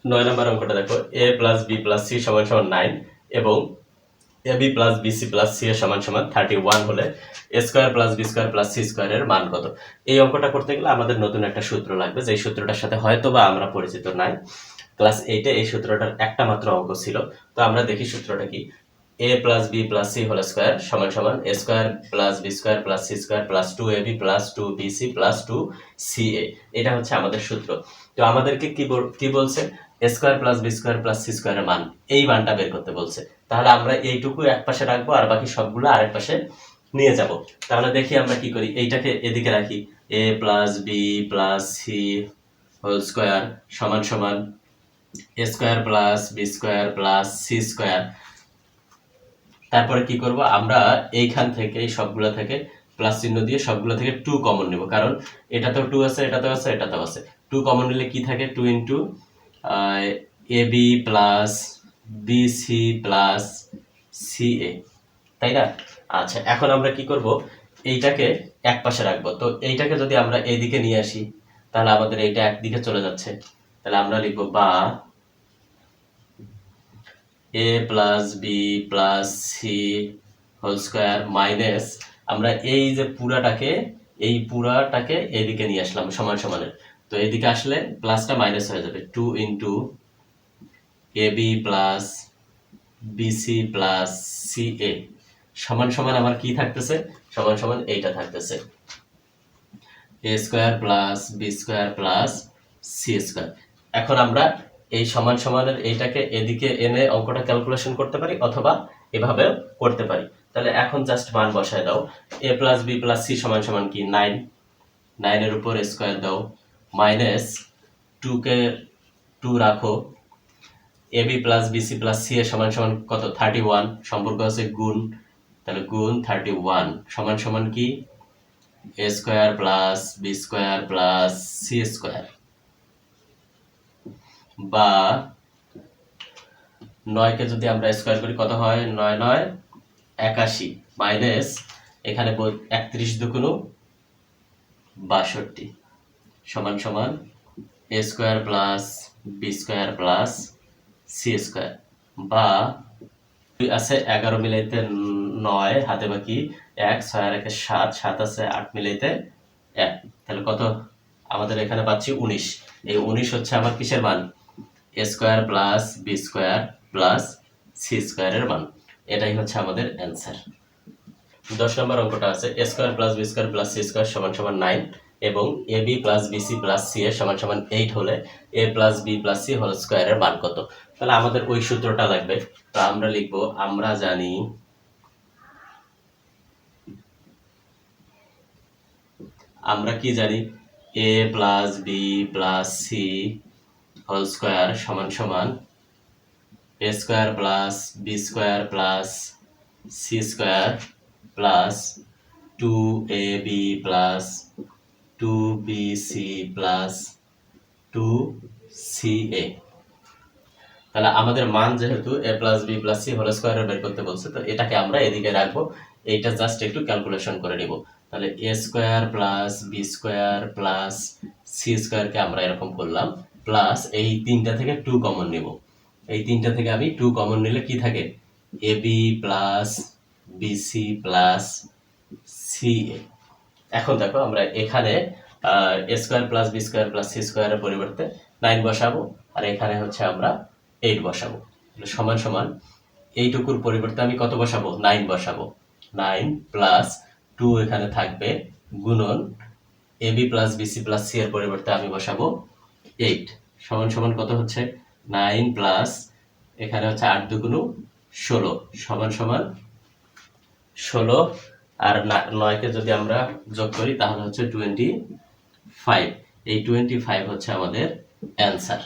9 নম্বর অঙ্কটা দেখো, a plus B plus C সমান সমান 9 এবং A B plus BC plus C এর সমান সমান 31 হলে A square plus B square plus C স্কোয়ারের মান কত? এই অঙ্কটা করতে গেলে আমাদের নতুন একটা সূত্র লাগবে, যে সূত্রটার সাথে হয়তো বা আমরা পরিচিত নাই। ক্লাস 8-এ এই সূত্রটার একটা মাত্র অঙ্ক ছিল। তো আমরা দেখি সূত্রটা কি। A plus B plus C whole square সমান সমান A square plus B square plus C square plus 2ab plus 2bc plus 2ca। এটা হচ্ছে আমাদের সূত্র। তো আমাদেরকে কি বলছে? A square plus B square plus C স্কোয়ারের মান, এই মানটা বের করতে বলছে। তাহলে আমরা এইটুকু এক পাশে রাখবো আর বাকি সবগুলো আরেক পাশে নিয়ে যাব। তাহলে দেখি আমরা কি করি, এইটাকে এদিকে রাখি। A plus B plus C whole square সমান সমান A square plus B square plus C square. তারপরে কি করব, আমরা এইখান থেকে এই সবগুলো থেকে প্লাস চিহ্ন দিয়ে সবগুলো থেকে 2 কমন নেব, কারণ এটাতেও 2 আছে, এটাতেও আছে, এটাতেও আছে। 2 কমন নিলে কি থাকে, 2 into A B plus B C plus C A, তাই না? আচ্ছা, এখন আমরা কি করব, এইটাকে এক পাশে রাখবো। তো এইটাকে যদি আমরা এইদিকে নিয়ে আসি, তাহলে আমাদের এইটা একদিকে চলে যাচ্ছে। তাহলে আমরা লিখবো বা A plus B plus C whole square minus, আমরা এই যে পুরাটাকে এইদিকে নিয়ে আসলাম সমান সমানের। তো এইদিকে আসলে প্লাসটা মাইনাস হয়ে যাবে, 2 into A B plus BC plus C A সমান সমান আমার কি থাকতেছে, সমান সমান এইটা থাকতেছে A square plus B square plus C square. এখন আমরা এই সমান সমানের এইটাকে এদিকে এনে অঙ্কটা ক্যালকুলেশন করতে পারি, অথবা এভাবে করতে পারি। তাহলে এখন জাস্ট মান বসায় দাও। এ প্লাস বি প্লাস সি সমান সমান কি 9, 9 এর উপর স্কোয়ার দাও, মাইনাস 2 কে 2 রাখো, A B plus BC plus C এর সমান সমান কত, 31, সম্পর্ক আছে গুণ, তাহলে গুণ 31 সমান সমান কি A square plus B square plus C square. বা 9 কে যদি আমরা স্কোয়ার করি কত হয়, 9 9 81 মাইনাস এখানে 31 দুগুণ 62 সমান সমান A square plus B square plus C square. বা আছে 11 মিলাইতে 9, হাতে বাকি 1, 6 আর 1 7, 7 আছে 8 মিলাইতে 1, তাহলে কত আমাদের এখানে পাচ্ছি 19। এই 19 হচ্ছে আমার কিসের মান, A square plus B square plus C স্কোয়ারের মান। এটাই হচ্ছে আমাদের অ্যান্সার। 10 নম্বর অঙ্কটা আছে A square plus B square plus C square সমান সমান 9 এবং A B plus BC plus C এর সমান সমান 8 হলে A plus B plus C whole স্কোয়ারের মান কত? তাহলে আমাদের ওই সূত্রটা লাগবে। তো আমরা লিখবো, আমরা জানি আমরা কি জানি, A plus B plus C whole square সমান সমান A square plus B square plus C square plus 2ab plus 2bc plus 2ca। তাহলে আমাদের মান যেহেতু A plus B plus C whole square বের করতে বলছে, তো এটাকে আমরা এদিকে রাখবো, এইটা জাস্ট একটু ক্যালকুলেশন করে নিব। তাহলে A square plus B square plus C স্কোয়ারকে আমরা এরকম করলাম, প্লাস এই তিনটা থেকে 2 কমন নিব। এই তিনটা থেকে আমি 2 কমন নিলে কি থাকে, A B plus BC plus C A. এখন দেখো আমরা এখানে A square plus B square plus C স্কোয়ারের পরিবর্তে 9 বসাবো, আর এখানে হচ্ছে আমরা 8 বসাবো। সমান সমান এইটুকুর পরিবর্তে আমি কত বসাবো, 9 বসাবো। 9 প্লাস 2 এখানে থাকবে গুণন A B plus BC plus C এর পরিবর্তে আমি বসাবো 8 সমান সমান কত হচ্ছে, 9 প্লাস এখানে হচ্ছে 8 দুগুণ 16 সমান সমান 16, আর 9 কে যদি আমরা যোগ করি তাহলে হচ্ছে 25। এই 25 হচ্ছে আমাদের অ্যান্সার।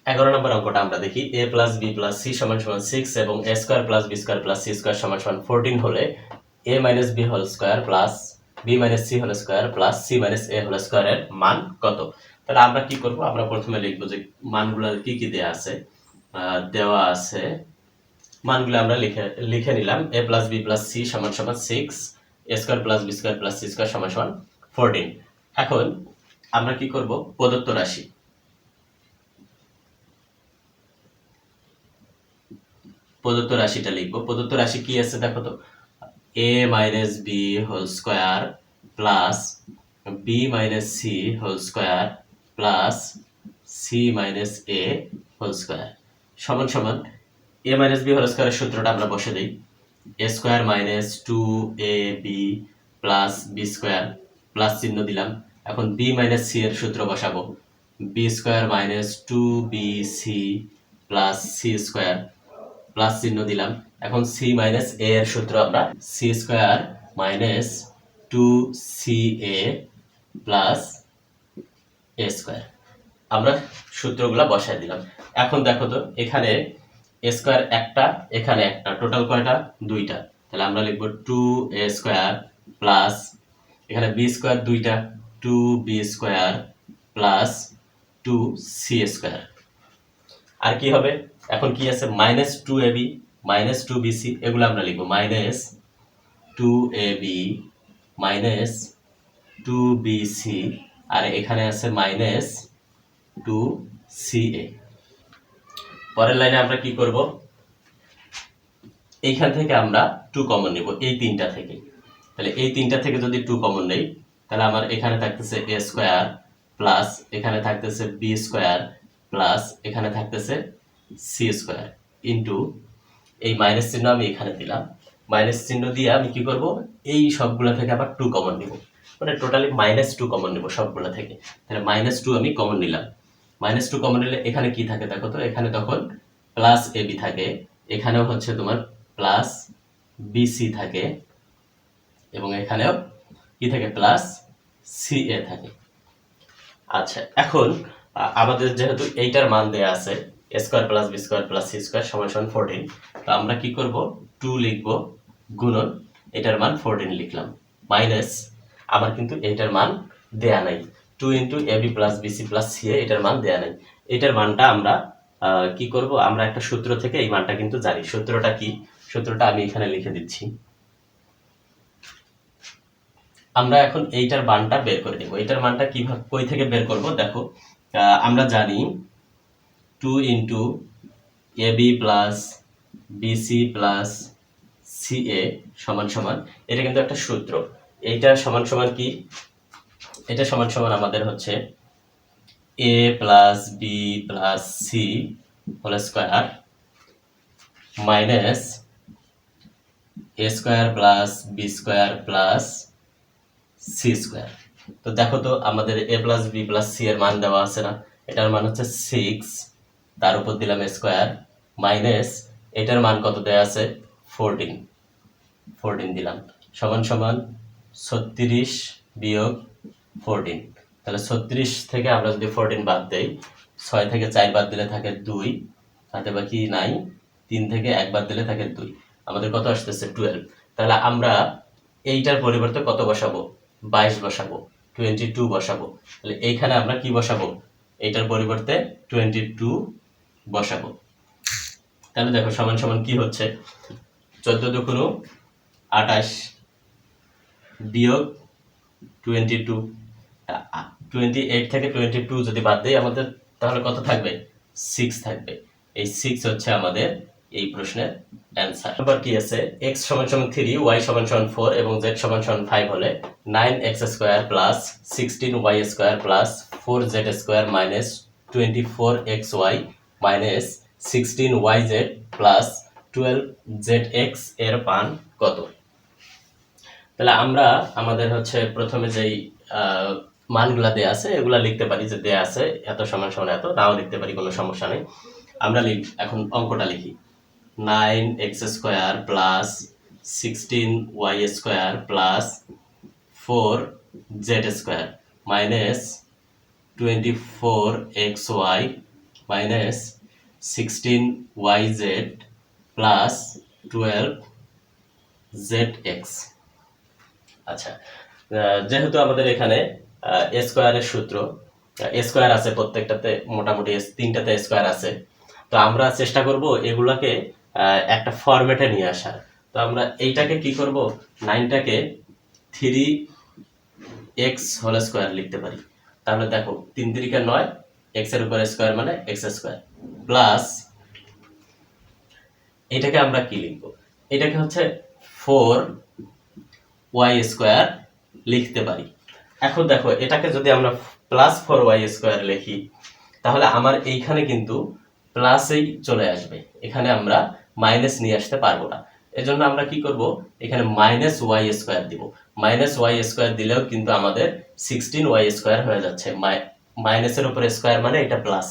11 নম্বর অঙ্কটা আমরা দেখি A plus B plus C সমান সমান 6 এবং A square plus B square plus C square সমান সমান 14 হলে A minus B whole square plus B minus C whole square plus C minus A whole স্কোয়ারের মান কত? তাহলে আমরা কি করব, আমরা প্রথমে লিখবো যে মানগুলো কি কি দেওয়া আছে। দেওয়া আছে মানগুলো আমরা লিখে নিলাম, A plus B plus C সমান সমান 6, A square plus B square plus C square সমান সমান 14। এখন আমরা কি করব, প্রদত্ত রাশি প্রদত্ত রাশিটা লিখবো। প্রদত্ত রাশি কি আছে দেখো তো, a minus B whole square plus B minus C whole square plus C minus A whole square সমান সমান a মাইনাস বি হোল স্কোয়ারের সূত্রটা আমরা বসে দিই, A square minus two A B plus B square, plus চিহ্ন দিলাম। এখন বি মাইনাস সি এর সূত্র বসাবো, B square minus two B C plus C square, plus চিহ্ন দিলাম। এখন সি মাইনাস এ এর সূত্র আমরা C square minus two C A plus A square, আমরা সূত্রগুলো বসাই দিলাম। এখন দেখো তো এখানে এ স্কোয়ার একটা, এখানে একটা, টোটাল কয়টা? দুইটা। তাহলে আমরা লিখবো টু এ স্কোয়ার প্লাস এখানে বি স্কোয়ার দুইটা, two B square plus two C square. আর কি হবে? এখন কি আছে? Minus two A B minus two B C, এগুলো আমরা লিখবো minus two A B minus two B C, আর এখানে আছে মাইনাস টু সি এ। পরের লাইনে আমরা কি করব? এইখান থেকে আমরা টু কমন নিব, এই তিনটা থেকে। তাহলে এই তিনটা থেকে যদি টু কমন নেই, তাহলে আমার এখানে থাকতেছে এ স্কোয়ার প্লাস এখানে থাকতেছে বি স্কোয়ার প্লাস এখানে থাকতেছে সি স্কোয়ার ইন্টু এই মাইনাস চিহ্ন আমি এখানে দিলাম। মাইনাস চিহ্ন দিয়ে আমি কি করব? এই সবগুলো থেকে আবার টু কমন নিব, মানে টোটালি মাইনাস টু কমন নিব সবগুলো থেকে। তাহলে মাইনাস টু আমি কমন নিলাম। মাইনাস টু কমন নিলে এখানে কি থাকে দেখো তো, এখানে তখন প্লাস এ বি থাকে, এখানেও হচ্ছে তোমার প্লাস বিসি থাকে, এবং এখানেও কি থাকে? প্লাস সি এ থাকে। আচ্ছা, এখন আমাদের যেহেতু এইটার মান দেয়া আছে A square plus B square plus C square সমান সমান 14, তো আমরা কি করব? 2 লিখব গুণন এটার মান 14 লিখলাম, মাইনাস আমার কিন্তু এটার মান দেয়া নাই, 2 into A B plus BC plus C A, এটার মান দেয়া নাই। এটার মানটা আমরা কি করব? আমরা একটা সূত্র থেকে এই মানটা কিন্তু জানি। সূত্রটা কি? সূত্রটা আমি এখানে লিখে দিচ্ছি। আমরা এখন এইটার মানটা বের করে দেব। এইটার মানটা কিভাবে, কই থেকে বের করব? দেখো, আমরা জানি 2 into A B plus BC plus C A সমান সমান, এটা কিন্তু একটা সূত্র। এইটা সমান সমান কি? এটা সমান সমান আমাদের হচ্ছে A plus B plus C whole square minus A square plus B square plus C square. তো দেখো তো আমাদের A plus B plus C এর মান দেওয়া আছে না? এটার মান হচ্ছে 6, তার উপর দিলাম স্কোয়ার মাইনাস এটার মান কত দেওয়া আছে? 14 দিলাম সমান সমান 36 বিয়োগ 14। তাহলে 36 থেকে আমরা যদি 14 বাদ দেই, 6 থেকে 4 বাদ দিলে থাকে 2, হাতে বাকি নাই, 3 থেকে 1 বাদ দিলে থাকে 2, আমাদের কত আসতেছে? 12। তাহলে আমরা এইটার পরিবর্তে কত বসাবো? 22 বসাবো, 22 বসাবো। তাহলে এইখানে আমরা কি বসাবো? এইটার পরিবর্তে 22 বসাবো। তাহলে দেখো সমান সমান কি হচ্ছে? 14 দুগুণ 28 বিয়োগ 22, 28 থেকে 22 যদি বাদ দেই আমাদের, তাহলে কত থাকবে? 6 থাকবে। এই 6 হচ্ছে আমাদের এই প্রশ্নের অ্যান্সার। নাম্বার কি আছে? x সমান সমান 3, y সমান সমান 4 এবং z সমান সমান 5 হলে 9x square plus 16y square plus 4z square minus 24xy minus 16yz plus 12zx এর মান কত? তাহলে আমরা আমাদের হচ্ছে প্রথমে যেই মানগুলা দেয়া আছে এগুলা লিখতে পারি, যে দেয়া আছে এত সমান সমান এত, নাও লিখতে পারি, কোনো সমস্যা নেই। আমরা এখন অঙ্কটা লিখি। 9x square plus 16y square plus 4z square minus 24xy minus 16yz plus 12zx। আচ্ছা, যেহেতু আমাদের এখানে এ স্কোয়ারের সূত্র, এ স্কোয়ার আছে প্রত্যেকটাতে, মোটামুটি তিনটাতে স্কোয়ার আছে, তো আমরা চেষ্টা করব এগুলাকে একটা ফরম্যাটে নিয়ে আসার। তো আমরা এইটাকে কি করব? 9টাকে 3x হোল স্কোয়ার লিখতে পারি। তাহলে দেখো 3 3 9, x এর উপর স্কোয়ার মানে x স্কোয়ার প্লাস এটাকে আমরা কি লিখব, এটাকে হচ্ছে 4y² লিখতে পারি। এখন দেখো এটাকে যদি আমরা +4y² লিখি তাহলে আমার এইখানে কিন্তু প্লাসেই চলে আসবে, এখানে আমরা মাইনাস নিয়ে আসতে পারবো না। এজন্য আমরা কি করব, এখানে -y² দিব। -y² দিলেও কিন্তু আমাদের 16y² হয়ে যাচ্ছে। মাইনাসের উপর স্কোয়ার মানে এটা প্লাস,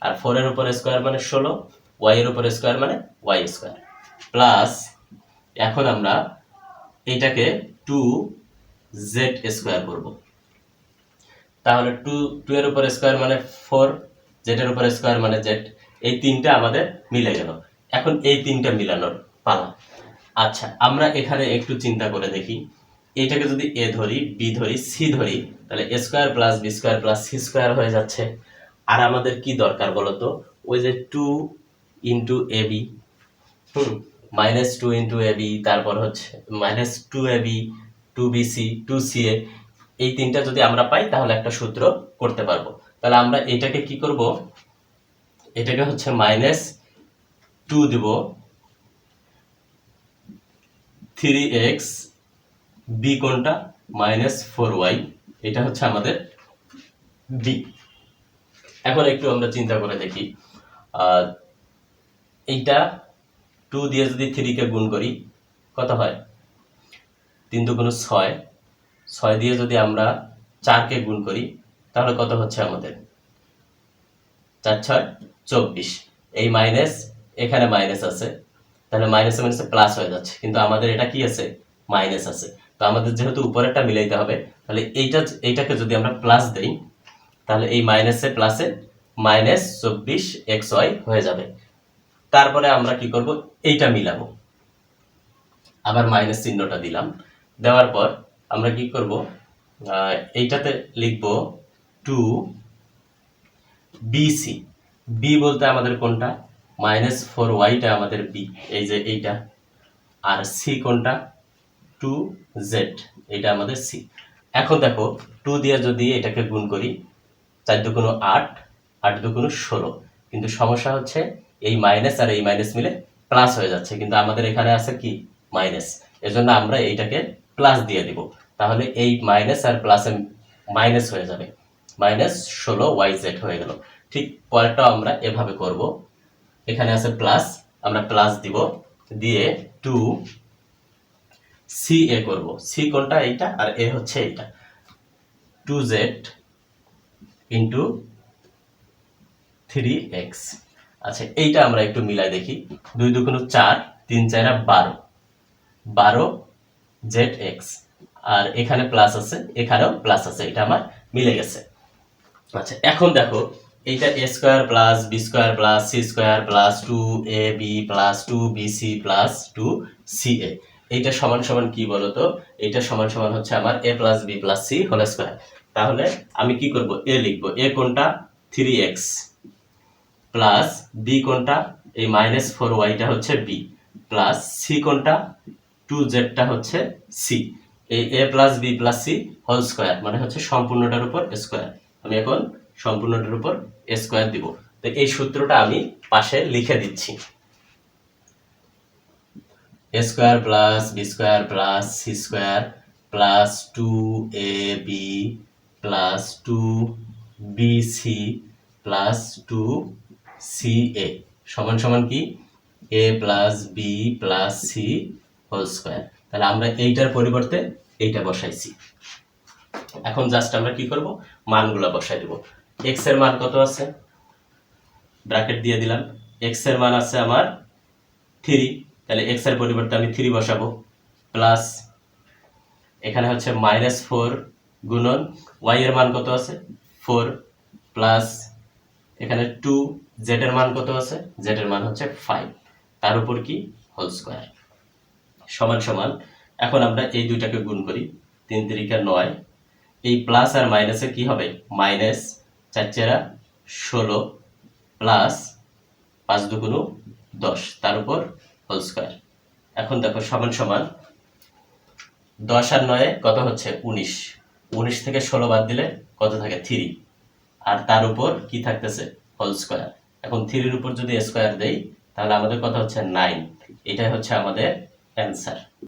আর 4 এর উপর স্কোয়ার মানে 16, y এর উপর স্কোয়ার মানে y² প্লাস। এখন আমরা এইটাকে 2z² করব। তাহলে 2 এর উপর স্কোয়ার মানে 4, z এর উপর স্কোয়ার মানে z, এই তিনটা আমাদের মিলে গেল। এখন এই তিনটা মিলানোর পালা। আচ্ছা আমরা এখানে একটু চিন্তা করে দেখি, এইটাকে যদি a ধরি, b ধরি, c ধরি, তাহলে a² + b² + c² হয়ে যাচ্ছে। আর আমাদের কি দরকার বলতো, ওই যে 2 * ab, -2 * ab, তারপর হচ্ছে -2ab, 2bc, 2ca, এই তিনটা যদি আমরা পাই তাহলে একটা সূত্র করতে পারবো। তাহলে আমরা এটাকে কি করব, এটাকে হচ্ছে -2 দিব, 3x, b কোনটা -4y, এটা হচ্ছে আমাদের b। এখন একটু আমরা চিন্তা করে দেখি, এইটা 2 দিয়ে যদি 3 কে গুণ করি কত হয়, 3 × 2 = 6, 6 দিয়ে যদি আমরা 4 কে গুণ করি তাহলে কত হচ্ছে আমাদের, 4 × 6 = 24। এই মাইনাস, এখানে মাইনাস আছে, তাহলে মাইনাসে মাইনাসে প্লাস হয়ে যাচ্ছে, কিন্তু আমাদের এটা কি আছে, মাইনাস আছে। তো আমাদের যেহেতু উপরেরটা মিলাইতে হবে, তাহলে এইটাকে যদি আমরা প্লাস দেই তাহলে এই মাইনাসে প্লাসে -24xy হয়ে যাবে। তারপরে আমরা কি করব, এইটা মিলাবো, আবার মাইনাস চিহ্নটা দিলাম, দেওয়ার পর আমরা কি করব, এইটাতে লিখব 2bc, b বলতে আমাদের কোনটা, -4yটা আমাদের b, এই যে এইটা, আর c কোনটা, 2z, এটা আমাদের c। এখন দেখো 2 দিয়ে যদি এটাকে গুণ করি, 4 × 2 = 8, 8 × 2 = 16, কিন্তু সমস্যা হচ্ছে এই মাইনাস আর এই মাইনাস মিলে প্লাস হয়ে যাচ্ছে, কিন্তু আমাদের এখানে আছে কি, মাইনাস। এজন্য আমরা এইটাকে প্লাস দিয়ে দিব, তাহলে এই মাইনাস আর প্লাসে মাইনাস হয়ে যাবে, -16yz হয়ে গেল। ঠিক পরেরটাও আমরা এভাবে করব, এখানে আছে প্লাস, আমরা প্লাস দিব, দিয়ে 2ca করব, c কোনটা, এইটা, আর a হচ্ছে এইটা, 2z * 3x। আচ্ছা এইটা আমরা একটু মিলাই দেখি, 2 × 2 = 4, 3 × 4 = 12, 12zx, আর এখানে প্লাস আছে, এখানেও প্লাস আছে, এটা আমার মিলে গেছে। আচ্ছা এখন দেখো এইটা a² + b² + c² + 2ab + 2bc + 2ca, এইটা সমান সমান কি বলতো, এইটা সমান সমান হচ্ছে আমার a + b + c²। তাহলে আমি কি করব, a লিখব, a কোনটা, 3x, প্লাস b কোনটা, এই -4yটা হচ্ছে b, প্লাস c কোনটা, 2zটা হচ্ছে c, এই a + b + c² মানে হচ্ছে সম্পূর্ণটার উপর স্কয়ার। আমি এখন সম্পূর্ণটার উপর স্কয়ার দিব। তো এই সূত্রটা আমি পাশে লিখে দিচ্ছি, a² + b² + c² + 2ab + 2bc + 2ca সমান সমান কি, a + b + c²। তাহলে আমরা এইটার পরিবর্তে এইটা বসাইছি। এখন জাস্ট আমরা কি করব, মানগুলো বসাই দেব। x এর মান কত আছে, ব্র্যাকেট দিয়ে দিলাম, x এর মান আছে আমার 3, তাহলে x এর পরিবর্তে আমি 3 বসাবো, প্লাস এখানে হচ্ছে -4 গুণন y এর মান কত আছে 4, প্লাস এখানে 2, z এর মান কত আছে, z এর মান হচ্ছে 5, তার উপর কি, হোল স্কয়ার, সমান সমান। এখন আমরা এই দুইটাকে গুণ করি, 3 × 3 = 9, এই প্লাস আর মাইনাসে কি হবে, -4 × 16 প্লাস 5 × 2 = 10, তার উপর হোল স্কয়ার। এখন দেখো সমান সমান 10 আর 9 কত হচ্ছে, 19, 19 থেকে 16 বাদ দিলে কত থাকে, 3, আর তার উপর কি থাকতেছে, হোল স্কয়ার। এখন 3 এর উপর যদি স্কয়ার দেই তাহলে আমাদের কথা হচ্ছে 9, এটাই হচ্ছে আমাদের অ্যান্সার।